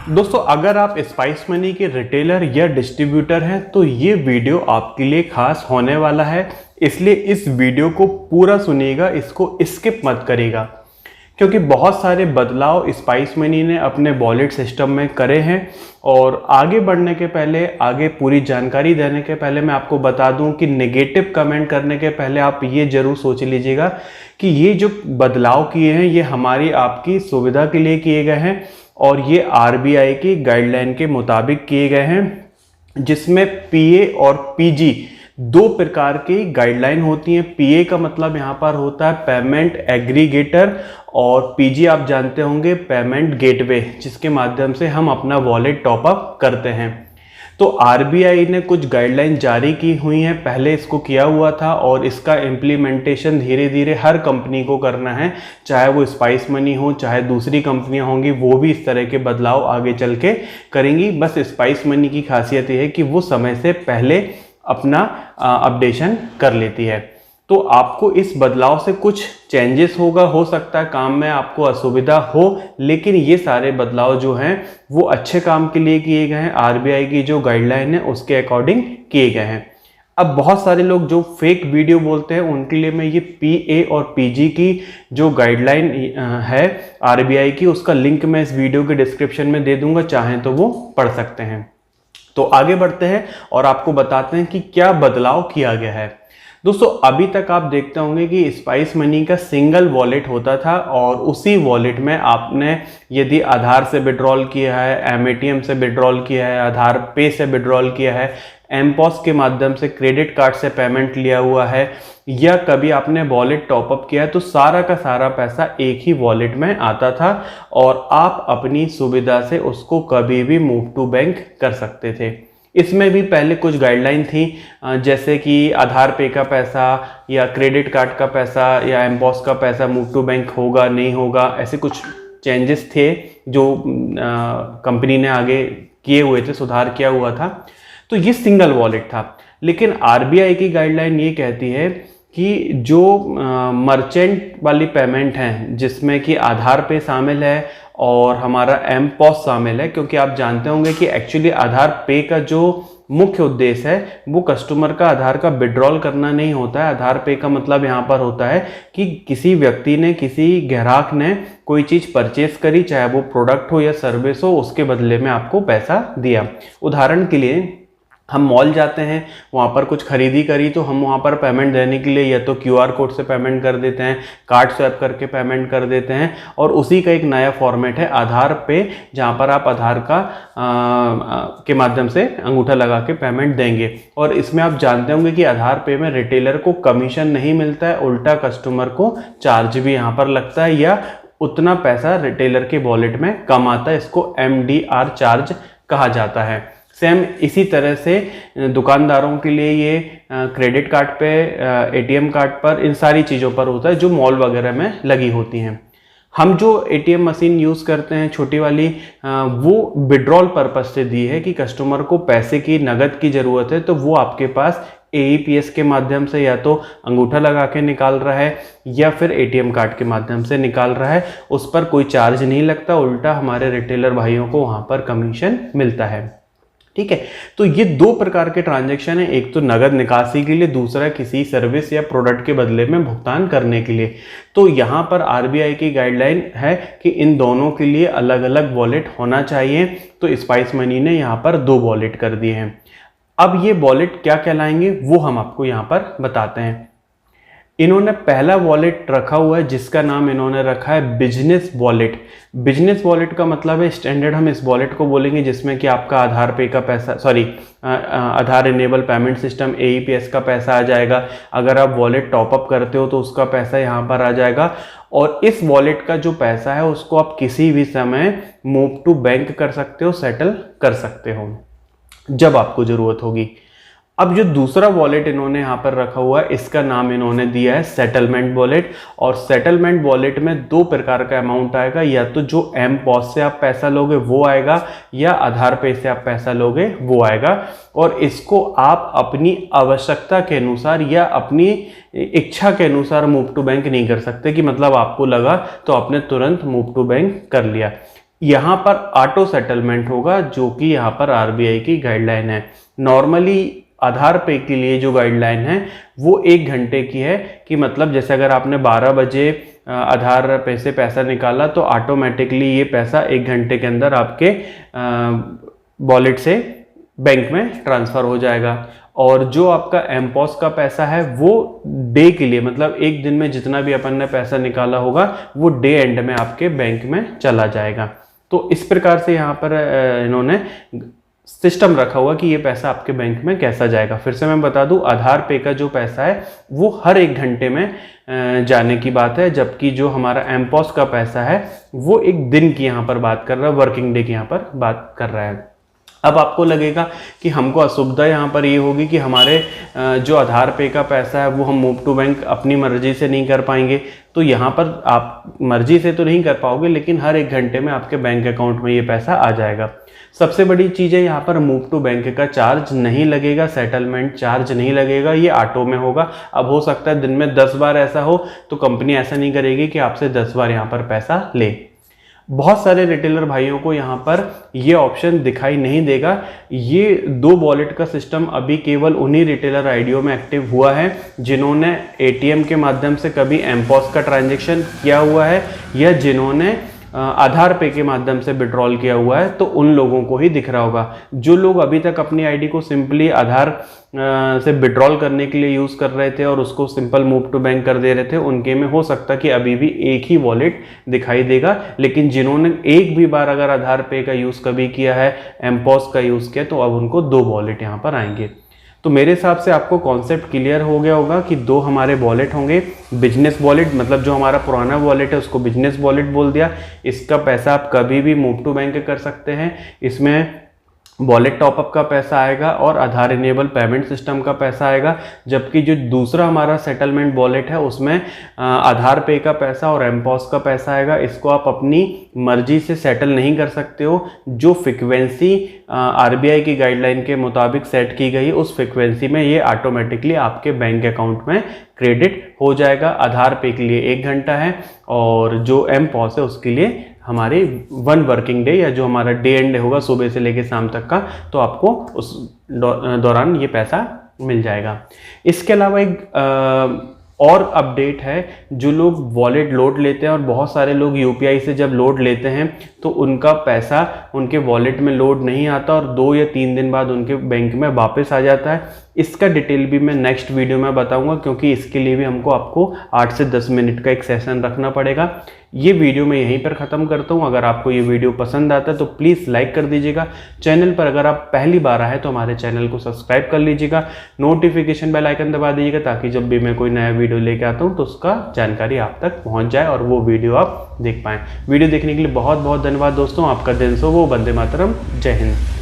दोस्तों अगर आप स्पाइस मनी के रिटेलर या डिस्ट्रीब्यूटर हैं तो ये वीडियो आपके लिए खास होने वाला है, इसलिए इस वीडियो को पूरा सुनिएगा, इसको स्किप मत करिएगा क्योंकि बहुत सारे बदलाव स्पाइस मनी ने अपने वॉलेट सिस्टम में करे हैं। और आगे बढ़ने के पहले, आगे पूरी जानकारी देने के पहले मैं आपको बता दूं कि नेगेटिव कमेंट करने के पहले आप ये जरूर सोच लीजिएगा कि ये जो बदलाव किए हैं ये हमारी आपकी सुविधा के लिए किए गए हैं और ये आरबीआई की गाइडलाइन के मुताबिक किए गए हैं, जिसमें पीए और पीजी दो प्रकार की गाइडलाइन होती हैं। पीए का मतलब यहाँ पर होता है पेमेंट एग्रीगेटर और पीजी आप जानते होंगे पेमेंट गेटवे, जिसके माध्यम से हम अपना वॉलेट टॉपअप करते हैं। तो आरबीआई ने कुछ गाइडलाइन जारी की हुई हैं, पहले इसको किया हुआ था और इसका इम्प्लीमेंटेशन धीरे धीरे हर कंपनी को करना है, चाहे वो स्पाइस मनी हो चाहे दूसरी कंपनियां होंगी, वो भी इस तरह के बदलाव आगे चल के करेंगी। बस स्पाइस मनी की खासियत ये है कि वो समय से पहले अपना अपडेशन कर लेती है। तो आपको इस बदलाव से कुछ चेंजेस होगा, हो सकता है काम में आपको असुविधा हो, लेकिन ये सारे बदलाव जो हैं वो अच्छे काम के लिए किए गए हैं। आरबीआई की जो गाइडलाइन है उसके अकॉर्डिंग किए गए हैं। अब बहुत सारे लोग जो फेक वीडियो बोलते हैं उनके लिए मैं ये पीए और पीजी की जो गाइडलाइन है आरबीआई की, उसका लिंक मैं इस वीडियो के डिस्क्रिप्शन में दे दूंगा, चाहें तो वो पढ़ सकते हैं। तो आगे बढ़ते हैं और आपको बताते हैं कि क्या बदलाव किया गया है। दोस्तों अभी तक आप देखते होंगे कि स्पाइस मनी का सिंगल वॉलेट होता था और उसी वॉलेट में आपने यदि आधार से विड्रॉल किया है, एमएटीएम से विड्रॉल किया है, आधार पे से विड्रॉल किया है, एमपॉस के माध्यम से क्रेडिट कार्ड से पेमेंट लिया हुआ है या कभी आपने वॉलेट टॉपअप किया है, तो सारा का सारा पैसा एक ही वॉलेट में आता था और आप अपनी सुविधा से उसको कभी भी मूव टू बैंक कर सकते थे। इसमें भी पहले कुछ गाइडलाइन थी, जैसे कि आधार पे का पैसा या क्रेडिट कार्ड का पैसा या एमपॉस का पैसा मूव टू बैंक होगा नहीं होगा, ऐसे कुछ चेंजेस थे जो कंपनी ने आगे किए हुए थे, सुधार किया हुआ था। तो ये सिंगल वॉलेट था, लेकिन आरबीआई की गाइडलाइन ये कहती है कि जो मर्चेंट वाली पेमेंट हैं जिसमें कि आधार पे शामिल है और हमारा एमपॉस शामिल है, क्योंकि आप जानते होंगे कि एक्चुअली आधार पे का जो मुख्य उद्देश्य है वो कस्टमर का आधार का विड्रॉल करना नहीं होता है। आधार पे का मतलब यहाँ पर होता है कि किसी व्यक्ति ने, किसी ग्राहक ने कोई चीज़ परचेस करी, चाहे वो प्रोडक्ट हो या सर्विस हो, उसके बदले में आपको पैसा दिया। उदाहरण के लिए हम मॉल जाते हैं, वहाँ पर कुछ खरीदी करी तो हम वहाँ पर पेमेंट देने के लिए या तो क्यूआर कोड से पेमेंट कर देते हैं, कार्ड स्वैप करके पेमेंट कर देते हैं, और उसी का एक नया फॉर्मेट है आधार पे, जहाँ पर आप आधार का के माध्यम से अंगूठा लगा के पेमेंट देंगे। और इसमें आप जानते होंगे कि आधार पे में रिटेलर को कमीशन नहीं मिलता है, उल्टा कस्टमर को चार्ज भी यहाँ पर लगता है या उतना पैसा रिटेलर के वॉलेट में कम आता है। इसको MDR चार्ज कहा जाता है। सेम इसी तरह से दुकानदारों के लिए ये क्रेडिट कार्ड पे, एटीएम कार्ड पर, इन सारी चीज़ों पर होता है जो मॉल वगैरह में लगी होती हैं। हम जो एटीएम मशीन यूज़ करते हैं छोटी वाली, वो विड्रॉल पर्पस से दी है कि कस्टमर को पैसे की, नगद की ज़रूरत है, तो वो आपके पास AEPS के माध्यम से या तो अंगूठा लगा के निकाल रहा है या फिर एटीएम कार्ड के माध्यम से निकाल रहा है। उस पर कोई चार्ज नहीं लगता, उल्टा हमारे रिटेलर भाइयों को वहाँ पर कमीशन मिलता है। ठीक है, तो ये दो प्रकार के ट्रांजैक्शन है, एक तो नगद निकासी के लिए, दूसरा किसी सर्विस या प्रोडक्ट के बदले में भुगतान करने के लिए। तो यहाँ पर आरबीआई की गाइडलाइन है कि इन दोनों के लिए अलग अलग वॉलेट होना चाहिए। तो स्पाइस मनी ने यहाँ पर दो वॉलेट कर दिए हैं। अब ये वॉलेट क्या कहलाएंगे वो हम आपको यहाँ पर बताते हैं। इन्होंने पहला वॉलेट रखा हुआ है जिसका नाम इन्होंने रखा है बिजनेस वॉलेट। बिजनेस वॉलेट का मतलब है स्टैंडर्ड हम इस वॉलेट को बोलेंगे जिसमें कि आपका आधार पे का पैसा, आधार इनेबल पेमेंट सिस्टम AEPS का पैसा आ जाएगा। अगर आप वॉलेट टॉपअप करते हो तो उसका पैसा यहाँ पर आ जाएगा, और इस वॉलेट का जो पैसा है उसको आप किसी भी समय मूव टू बैंक कर सकते हो, सेटल कर सकते हो जब आपको ज़रूरत होगी। अब जो दूसरा वॉलेट इन्होंने यहाँ पर रखा हुआ है, इसका नाम इन्होंने दिया है सेटलमेंट वॉलेट। और सेटलमेंट वॉलेट में दो प्रकार का अमाउंट आएगा, या तो जो एमपॉस से आप पैसा लोगे वो आएगा, या आधार पे से आप पैसा लोगे वो आएगा। और इसको आप अपनी आवश्यकता के अनुसार या अपनी इच्छा के अनुसार मूव टू बैंक नहीं कर सकते कि मतलब आपको लगा तो आपने तुरंत मूव टू बैंक कर लिया। यहाँ पर ऑटो सेटलमेंट होगा, जो कि यहाँ पर आरबीआई की गाइडलाइन है। नॉर्मली आधार पे के लिए जो गाइडलाइन है वो 1 घंटे की है, कि मतलब जैसे अगर आपने 12 बजे आधार पे से पैसा निकाला तो ऑटोमेटिकली ये पैसा 1 घंटे के अंदर आपके वॉलेट से बैंक में ट्रांसफ़र हो जाएगा। और जो आपका एमपॉस का पैसा है वो डे के लिए, मतलब एक दिन में जितना भी अपन ने पैसा निकाला होगा वो डे एंड में आपके बैंक में चला जाएगा। तो इस प्रकार से यहाँ पर इन्होंने सिस्टम रखा हुआ कि ये पैसा आपके बैंक में कैसा जाएगा। फिर से मैं बता दूं, आधार पे का जो पैसा है वो हर 1 घंटे में जाने की बात है, जबकि जो हमारा एमपॉस का पैसा है वो एक दिन की यहाँ पर बात कर रहा है, वर्किंग डे की यहाँ पर बात कर रहा है। अब आपको लगेगा कि हमको असुविधा यहाँ पर ये होगी कि हमारे जो आधार पे का पैसा है वो हम मूव टू बैंक अपनी मर्जी से नहीं कर पाएंगे। तो यहाँ पर आप मर्जी से तो नहीं कर पाओगे, लेकिन हर 1 घंटे में आपके बैंक अकाउंट में ये पैसा आ जाएगा। सबसे बड़ी चीज़ है यहाँ पर मूव टू बैंक का चार्ज नहीं लगेगा, सेटलमेंट चार्ज नहीं लगेगा, ये ऑटो में होगा। अब हो सकता है दिन में 10 बार ऐसा हो तो कंपनी ऐसा नहीं करेगी कि आपसे 10 बार यहाँ पर पैसा ले। बहुत सारे रिटेलर भाइयों को यहाँ पर ये ऑप्शन दिखाई नहीं देगा। ये 2 वॉलेट का सिस्टम अभी केवल उन्हीं रिटेलर आईडियो में एक्टिव हुआ है जिन्होंने एटीएम के माध्यम से कभी एमपॉस का ट्रांजैक्शन किया हुआ है या जिन्होंने आधार पे के माध्यम से विड्रॉल किया हुआ है, तो उन लोगों को ही दिख रहा होगा। जो लोग अभी तक अपनी आईडी को सिंपली आधार से विड्रॉल करने के लिए यूज़ कर रहे थे और उसको सिंपल मूव टू बैंक कर दे रहे थे, उनके में हो सकता कि अभी भी एक ही वॉलेट दिखाई देगा। लेकिन जिन्होंने एक भी बार अगर आधार पे का यूज़ कभी किया है, एमपॉस का यूज़ किया, तो अब उनको 2 वॉलेट यहाँ पर आएंगे। तो मेरे हिसाब से आपको कॉन्सेप्ट क्लियर हो गया होगा कि 2 हमारे वॉलेट होंगे। बिजनेस वॉलेट, मतलब जो हमारा पुराना वॉलेट है उसको बिजनेस वॉलेट बोल दिया। इसका पैसा आप कभी भी मूव टू बैंक कर सकते हैं। इसमें वॉलेट टॉपअप का पैसा आएगा और आधार इनेबल पेमेंट सिस्टम का पैसा आएगा। जबकि जो दूसरा हमारा सेटलमेंट वॉलेट है उसमें आधार पे का पैसा और एमपॉस का पैसा आएगा। इसको आप अपनी मर्जी से सेटल नहीं कर सकते हो। जो फ्रिक्वेंसी आरबीआई की गाइडलाइन के मुताबिक सेट की गई उस फ्रिक्वेंसी में ये ऑटोमेटिकली आपके बैंक अकाउंट में क्रेडिट हो जाएगा। आधार पे के लिए 1 घंटा है और जो एमपॉस है उसके लिए हमारे 1 वर्किंग डे, या जो हमारा डे एंड डे होगा सुबह से लेकर शाम तक का, तो आपको उस दौरान ये पैसा मिल जाएगा। इसके अलावा एक और अपडेट है, जो लोग वॉलेट लोड लेते हैं और बहुत सारे लोग यूपीआई से जब लोड लेते हैं तो उनका पैसा उनके वॉलेट में लोड नहीं आता और 2 या 3 दिन बाद उनके बैंक में वापस आ जाता है। इसका डिटेल भी मैं नेक्स्ट वीडियो में बताऊंगा, क्योंकि इसके लिए भी आपको 8 से 10 मिनट का एक सेशन रखना पड़ेगा। ये वीडियो मैं यहीं पर ख़त्म करता हूँ। अगर आपको ये वीडियो पसंद आता है तो प्लीज़ लाइक कर दीजिएगा। चैनल पर अगर आप पहली बार आए तो हमारे चैनल को सब्सक्राइब कर लीजिएगा। नोटिफिकेशन बेल आइकन दबा दीजिएगा ताकि जब भी मैं कोई नया वीडियो लेके आता हूँ तो उसका जानकारी आप तक पहुँच जाए और वो वीडियो आप देख पाएँ। वीडियो देखने के लिए बहुत बहुत धन्यवाद दोस्तों। आपका दिन शुभ हो। वंदे मातरम। जय हिंद।